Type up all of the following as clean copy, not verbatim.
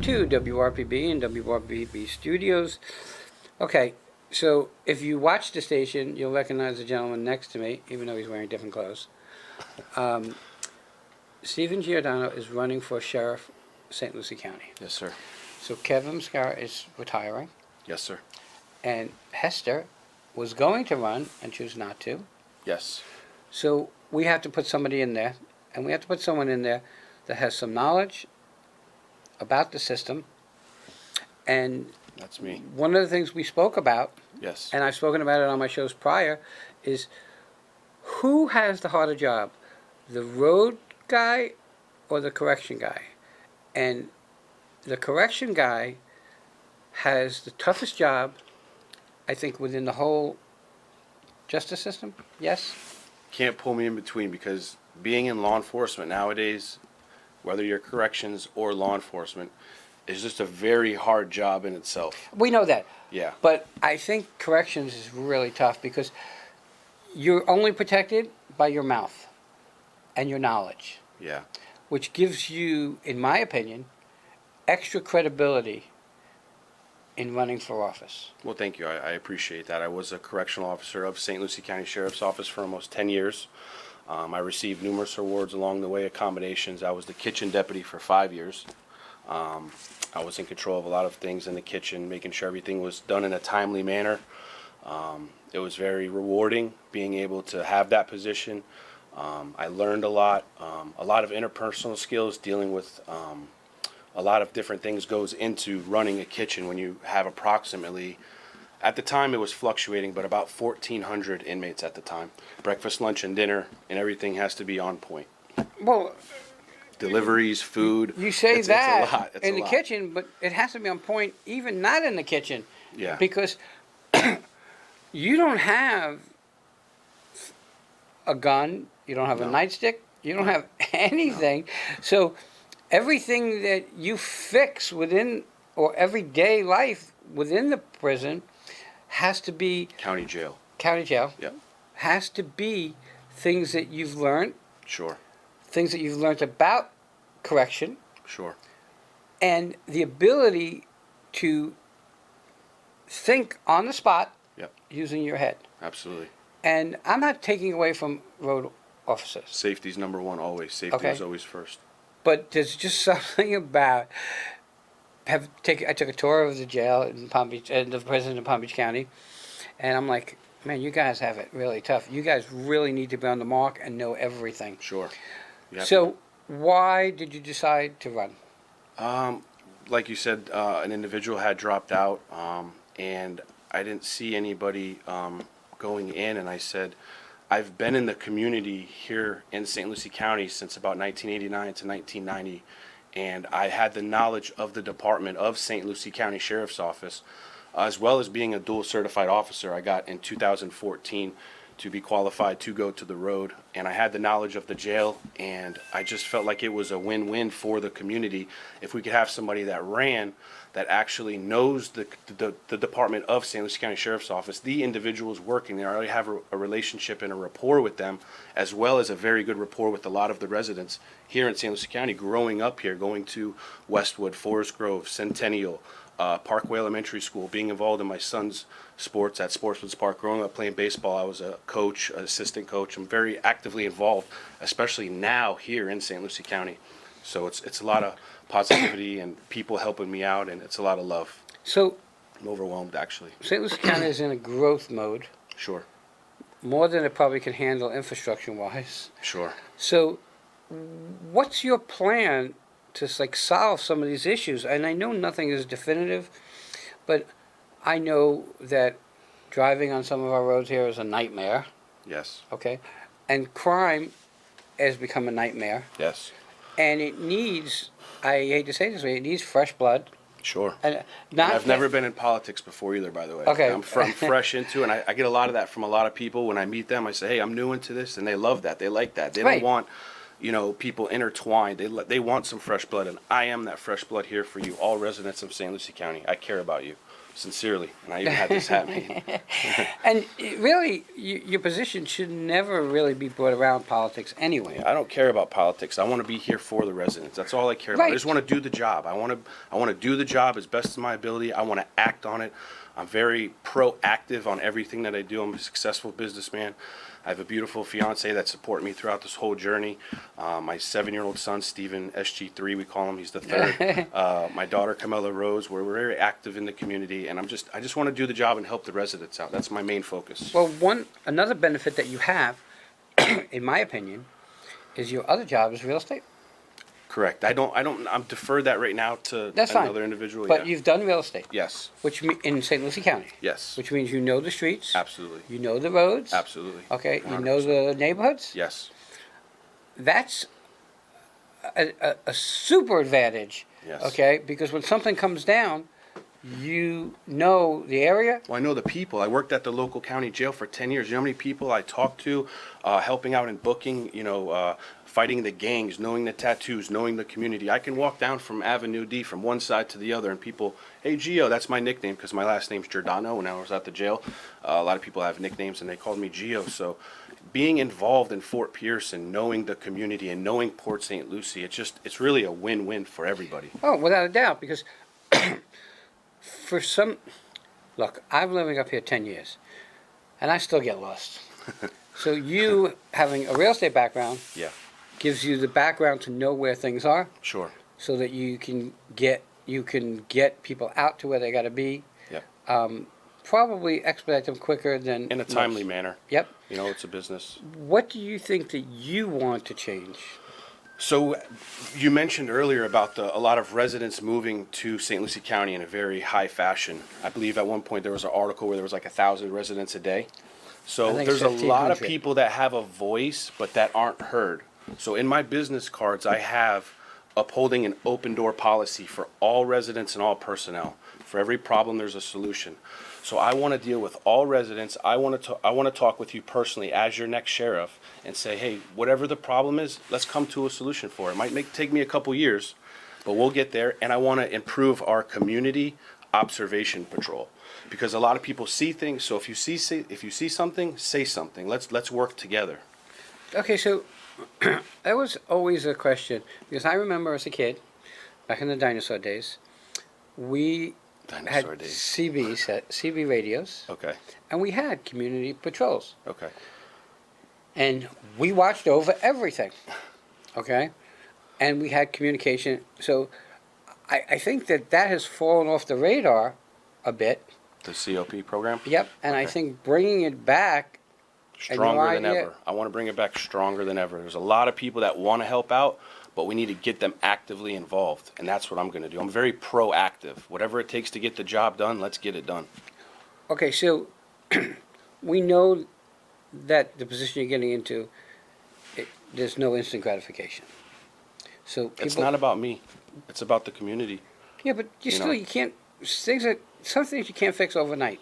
to WRPB and WRPB Studios. Okay, so if you watch the station, you'll recognize the gentleman next to me, even though he's wearing different clothes. Stephen Giordano is running for sheriff, St. Lucie County. Yes, sir. So Kevin Mascara is retiring, Yes, sir. and Hester was going to run and choose not to. Yes. So we have to put somebody in there, and we have to put someone in there that has some knowledge about the system. And That's me. one of the things we spoke about, Yes. and I've spoken about it on my shows prior, is who has the harder job, the road guy or the correction guy? And the correction guy has the toughest job, I think, within the whole justice system. Yes? Can't pull me in between, because being in law enforcement nowadays, whether you're corrections or law enforcement, is just a very hard job in itself. We know that. Yeah. But I think corrections is really tough because you're only protected by your mouth and your knowledge, Yeah. which gives you, in my opinion, extra credibility in running for office. Well, thank you. I appreciate that. I was a correctional officer of St. Lucie County Sheriff's Office for almost 10 years. I received numerous awards along the way, accommodations. I was the kitchen deputy for 5 years. I was in control of a lot of things in the kitchen, making sure everything was done in a timely manner. It was very rewarding being able to have that position. I learned a lot of interpersonal skills, dealing with a lot of different things goes into running a kitchen when you have approximately, at the time it was fluctuating, but about 1,400 inmates at the time. Breakfast, lunch, and dinner, and everything has to be on point. Well, Deliveries, food. you say it's that a lot. It's in a the lot. kitchen, but it has to be on point even not in the kitchen. Yeah. Because you don't have a gun, you don't have a No. nightstick, you don't have anything. So everything that you fix within, or everyday life within the prison, has to be County jail. county jail, Yep. has to be things that you've learned, Sure. things that you've learned about correction, Sure. and the ability to think on the spot. Yep. Using your head. Absolutely. And I'm not taking away from road officers, Safety's number one always. Safety Okay. is always first. but there's just something about I took a tour of the jail in Palm Beach, the prison in Palm Beach County, and I'm like, man, you guys have it really tough. You guys really need to be on the mark and know everything. Sure. You have So why did you decide to run? like you said, an individual had dropped out, and I didn't see anybody going in, and I said, I've been in the community here in St. Lucie County since about 1989 to 1990, and I had the knowledge of the department of St. Lucie County Sheriff's Office, as well as being a dual certified officer. I got in 2014 to be qualified to go to the road, and I had the knowledge of the jail, and I just felt like it was a win-win for the community if we could have somebody that ran, that actually knows the department of St. Lucie County Sheriff's Office, the individuals working there. I already have a relationship and a rapport with them, as well as a very good rapport with a lot of the residents here in St. Lucie County, growing up here, going to Westwood, Forest Grove, Centennial, Parkway Elementary School, being involved in my son's sports at Sportsman's Park. Growing up playing baseball, I was a coach, assistant coach. I'm very actively involved, especially now here in St. Lucie County. So it's a lot of positivity and people helping me out, and it's a lot of love. So I'm overwhelmed, actually. St. Lucie County is in a growth mode, Sure. more than it probably can handle infrastructure-wise. Sure. So what's your plan to solve some of these issues? And I know nothing is definitive, but I know that driving on some of our roads here is a nightmare, Yes. okay? And crime has become a nightmare. Yes. And it needs, I hate to say this way, it needs fresh blood. Sure. And I've never been in politics before either, by the way. Okay. I'm fresh into it, and I get a lot of that from a lot of people. When I meet them, I say, hey, I'm new into this, and they love that. They like that. They Right. don't want, people intertwined. They want some fresh blood, and I am that fresh blood here for you, all residents of St. Lucie County. I care about you. sincerely, and I even had this hat made. And really, your position should never really be brought around politics anyway. I don't care about politics. I want to be here for the residents. That's all I care about. I Right. just want to do the job. I want to do the job as best as my ability. I want to act on it. I'm very proactive on everything that I do. I'm a successful businessman. I have a beautiful fiance that supports me throughout this whole journey. My 7-year-old son, Steven, SG3, we call him. He's the third. My daughter, Camilla Rose. We're very active in the community, and I just want to do the job and help the residents out. That's my main focus. Well, another benefit that you have, in my opinion, is your other job is real estate. Correct. I'm deferred that right now to That's fine. another individual. But Yeah. you've done real estate, Yes. in St. Lucie County. Yes. Which means you know the streets. Absolutely. You know the roads. Absolutely. Okay. You 100%. know the neighborhoods. Yes. That's a super advantage. Yes. Okay. Because when something comes down, you know the area. Well, I know the people. I worked at the local county jail for 10 years. You know how many people I talked to, helping out in booking, fighting the gangs, knowing the tattoos, knowing the community. I can walk down from Avenue D from one side to the other, and people, hey, Gio, that's my nickname because my last name's Giordano when I was at the jail. A lot of people have nicknames, and they called me Gio. So being involved in Fort Pierce and knowing the community and knowing Port St. Lucie, it's really a win-win for everybody. Oh, without a doubt. Because look, I've been living up here 10 years, and I still get lost. So you having a real estate background Yeah, gives you the background to know where things are, sure. so that you can get people out to where they got to be. Yeah, Probably expedite them quicker than in a timely manner. Yep. It's a business. What do you think that you want to change? So you mentioned earlier about a lot of residents moving to St. Lucie County in a very high fashion. I believe at one point there was an article where there was like 1,000 residents a day. So I think there's a lot of 1,500. people that have a voice but that aren't heard. So in my business cards, I have upholding an open door policy for all residents and all personnel. For every problem, there's a solution. So I want to deal with all residents. I want to talk with you personally as your next sheriff and say, hey, whatever the problem is, let's come to a solution for it. It might take me a couple years, but we'll get there. And I want to improve our community observation patrol because a lot of people see things. So if you see something, say something. Let's work together. Okay, so that was always a question because I remember as a kid, back in the dinosaur days, we Dinosaur had days. CB radios, Okay. and we had community patrols, Okay. and we watched over everything. Okay, and we had communication. So I think that has fallen off the radar a bit. The COP program. Yep, and I Okay. think bringing it back. And your Stronger than idea- ever. I want to bring it back stronger than ever. There's a lot of people that want to help out, but we need to get them actively involved, and that's what I'm going to do. I'm very proactive. Whatever it takes to get the job done, let's get it done. Okay, so we know that the position you're getting into, there's no instant gratification. So people, It's not about me. It's about the community. yeah, but you can't. Some things you can't fix overnight.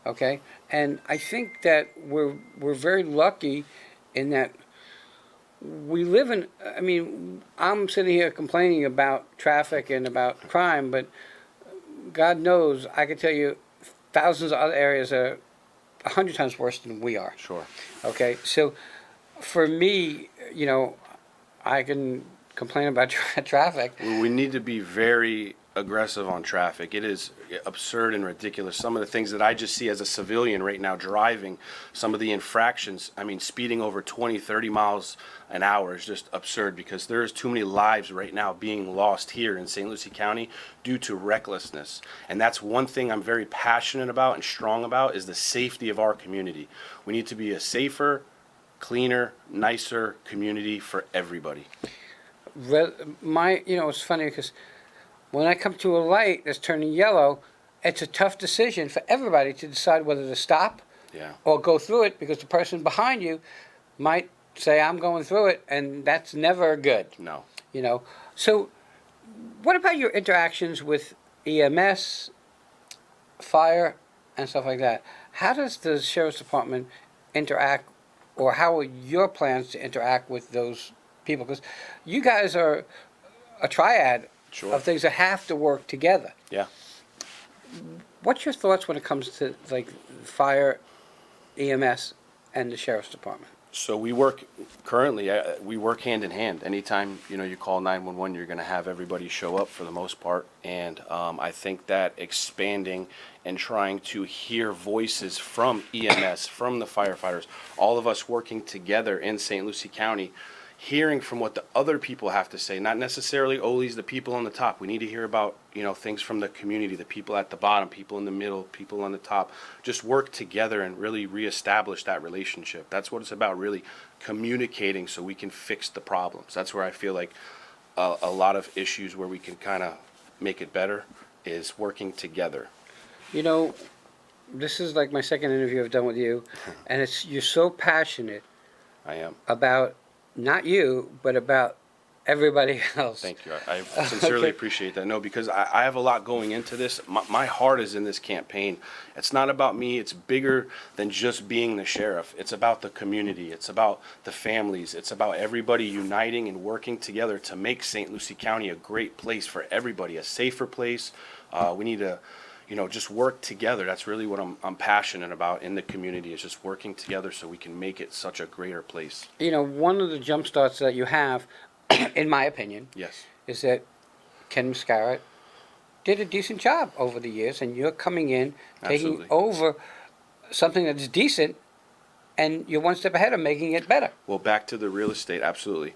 Okay, and I think that we're very lucky in that we live in. I mean, I'm sitting here complaining about traffic and about crime, but God knows I could tell you thousands of other areas are 100 times worse than we are. Sure. Okay, so for me, I can complain about traffic. We need to be very aggressive on traffic. It is absurd and ridiculous. Some of the things that I just see as a civilian right now driving, some of the infractions, I mean, speeding over 20, 30 miles an hour is just absurd because there's too many lives right now being lost here in St. Lucie County due to recklessness. And that's one thing I'm very passionate about and strong about is the safety of our community. We need to be a safer, cleaner, nicer community for everybody. It's funny because when I come to a light that's turning yellow, it's a tough decision for everybody to decide whether to stop Yeah. or go through it because the person behind you might say, I'm going through it, and that's never good. No. So what about your interactions with EMS, fire, and stuff like that? How does the Sheriff's Department interact, or how are your plans to interact with those people? Because you guys are a triad Sure. of things that have to work together. Yeah. what's your thoughts when it comes to like fire, EMS, and the sheriff's department? So we work currently. We work hand in hand. Anytime you call 911, you're going to have everybody show up for the most part. And I think that expanding and trying to hear voices from EMS, from the firefighters, all of us working together in St. Lucie County, hearing from what the other people have to say, not necessarily always the people on the top. We need to hear about, things from the community, the people at the bottom, people in the middle, people on the top. Just work together and really reestablish that relationship. That's what it's about, really communicating so we can fix the problems. That's where I feel like a lot of issues where we can kind of make it better is working together. This is like my second interview I've done with you, and you're so passionate I am. about not you, but about everybody else. Thank you. I sincerely appreciate that. No, because I have a lot going into this. My heart is in this campaign. It's not about me. It's bigger than just being the sheriff. It's about the community. It's about the families. It's about everybody uniting and working together to make St. Lucie County a great place for everybody, a safer place. We need to just work together. That's really what I'm passionate about in the community, is just working together so we can make it such a greater place. One of the jump starts that you have, in my opinion, Yes. is that Ken Mascara did a decent job over the years, and you're coming in, taking Absolutely. over something that's decent, and you're one step ahead of making it better. Well, back to the real estate, absolutely.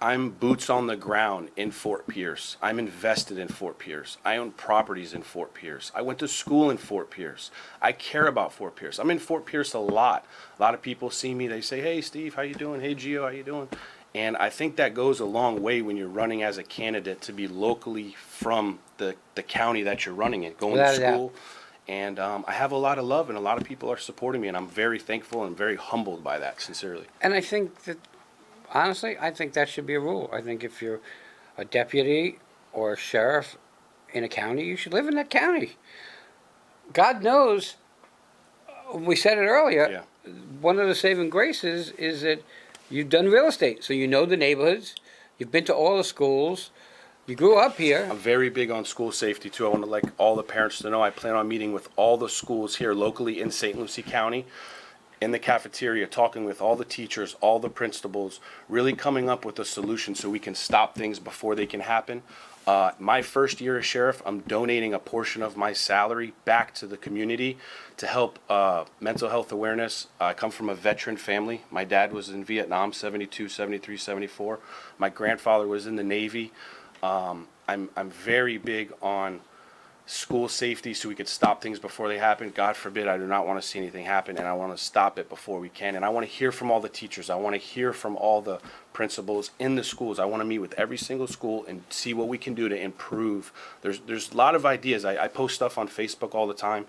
I'm boots on the ground in Fort Pierce. I'm invested in Fort Pierce. I own properties in Fort Pierce. I went to school in Fort Pierce. I care about Fort Pierce. I'm in Fort Pierce a lot. A lot of people see me, they say, "Hey Steve, how you doing? Hey Gio, how you doing?" And I think that goes a long way when you're running as a candidate to be locally from the county that you're running in, going to school. And I have a lot of love, and a lot of people are supporting me, and I'm very thankful and very humbled by that, sincerely. And I think that, honestly, I think that should be a rule. I think if you're a deputy or a sheriff in a county, you should live in that county. God knows, we said it earlier, Yeah. one of the saving graces is that you've done real estate, so you know the neighborhoods, you've been to all the schools, you grew up here. I'm very big on school safety too. I want to like all the parents to know I plan on meeting with all the schools here locally in St. Lucie County, in the cafeteria, talking with all the teachers, all the principals, really coming up with a solution so we can stop things before they can happen. My first year as sheriff, I'm donating a portion of my salary back to the community to help mental health awareness. I come from a veteran family. My dad was in Vietnam, 72, 73, 74. My grandfather was in the Navy. I'm very big on school safety so we could stop things before they happen. God forbid, I do not want to see anything happen, and I want to stop it before we can. And I want to hear from all the teachers. I want to hear from all the principals in the schools. I want to meet with every single school and see what we can do to improve. There's a lot of ideas. I post stuff on Facebook all the time.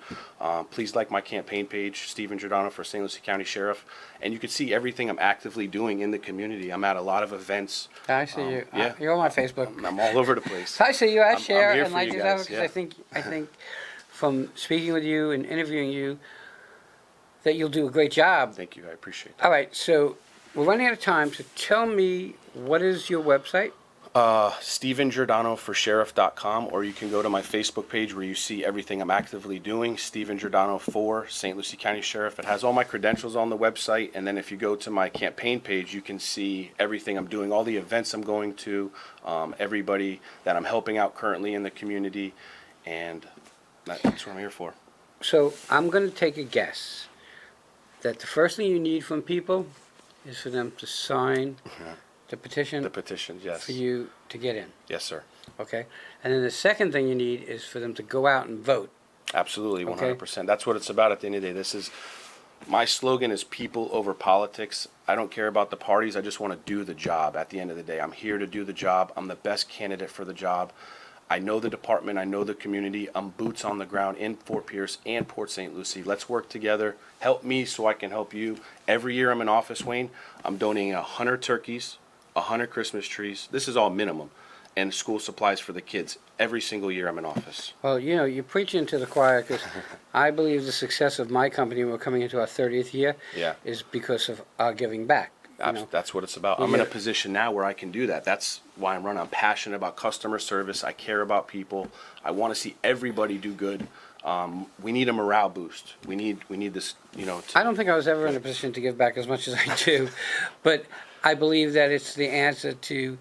Please like my campaign page, Stephen Giordano for St. Lucie County Sheriff, and you can see everything I'm actively doing in the community. I'm at a lot of events. I see you. Yeah. You're on my Facebook. I'm all over the place. I see you. I I'm share here and for like you this guys, because yeah. I think from speaking with you and interviewing you that you'll do a great job. Thank you. I appreciate All right, so we're running out of time, so tell me, what is your website? that. StephenGiordanoforSheriff.com, or you can go to my Facebook page where you see everything I'm actively doing, Stephen Giordano for St. Lucie County Sheriff. It has all my credentials on the website, and then if you go to my campaign page, you can see everything I'm doing, all the events I'm going to, everybody that I'm helping out currently in the community, and that's what I'm here for. So I'm going to take a guess that the first thing you need from people is for them to sign the petition The petitions, yes. for you to get in, Yes, sir. okay? And then the second thing you need is for them to go out and vote. Absolutely, Okay. 100%. That's what it's about at the end of the day. My slogan is people over politics. I don't care about the parties. I just want to do the job at the end of the day. I'm here to do the job. I'm the best candidate for the job. I know the department. I know the community. I'm boots on the ground in Fort Pierce and Port St. Lucie. Let's work together. Help me so I can help you. Every year I'm in office, Wayne, I'm donating 100 turkeys, 100 Christmas trees. This is all minimum. And school supplies for the kids. Every single year I'm in office. Well, you're preaching to the choir because I believe the success of my company, we're coming into our 30th year, Yeah. is because of our giving back. That's what it's about. I'm in a position now where I can do that. That's why I'm running. I'm passionate about customer service. I care about people. I want to see everybody do good. We need a morale boost. We need this, I don't think I was ever in a position to give back as much as I do, but I believe that it's the answer to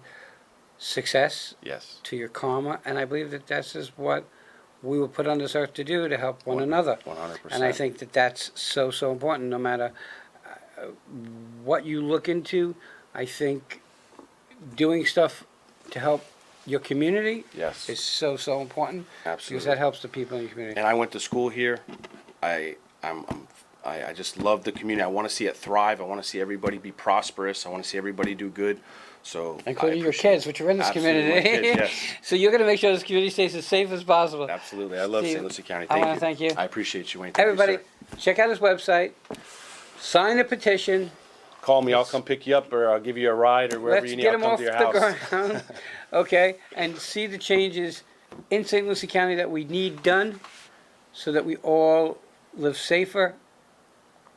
success, yes, to your karma, and I believe that this is what we were put on this earth to do, to help one another. 100%. And I think that that's so, so important, no matter what you look into. I think doing stuff to help your community Yes. is so, so important. Absolutely. Because that helps the people in your community. And I went to school here. I just love the community. I want to see it thrive. I want to see everybody be prosperous. I want to see everybody do good. So Including your kids, which are in this Absolutely, community. my kids, yes. So you're going to make sure this community stays as safe as possible. Absolutely. I love Steve, St. Lucie County. I Thank wanna you. thank you. I appreciate you, Wayne. Thank you, Everybody, sir. check out his website. Sign the petition. Call me. I'll come pick you up, or I'll give you a ride, or wherever Let's you need. get I'll him come off to your the house. ground. Okay? And see the changes in St. Lucie County that we need done so that we all live safer,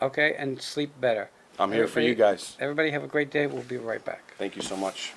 okay, and sleep better. I'm here for you guys. Everybody have a great day. We'll be right back. Thank you so much.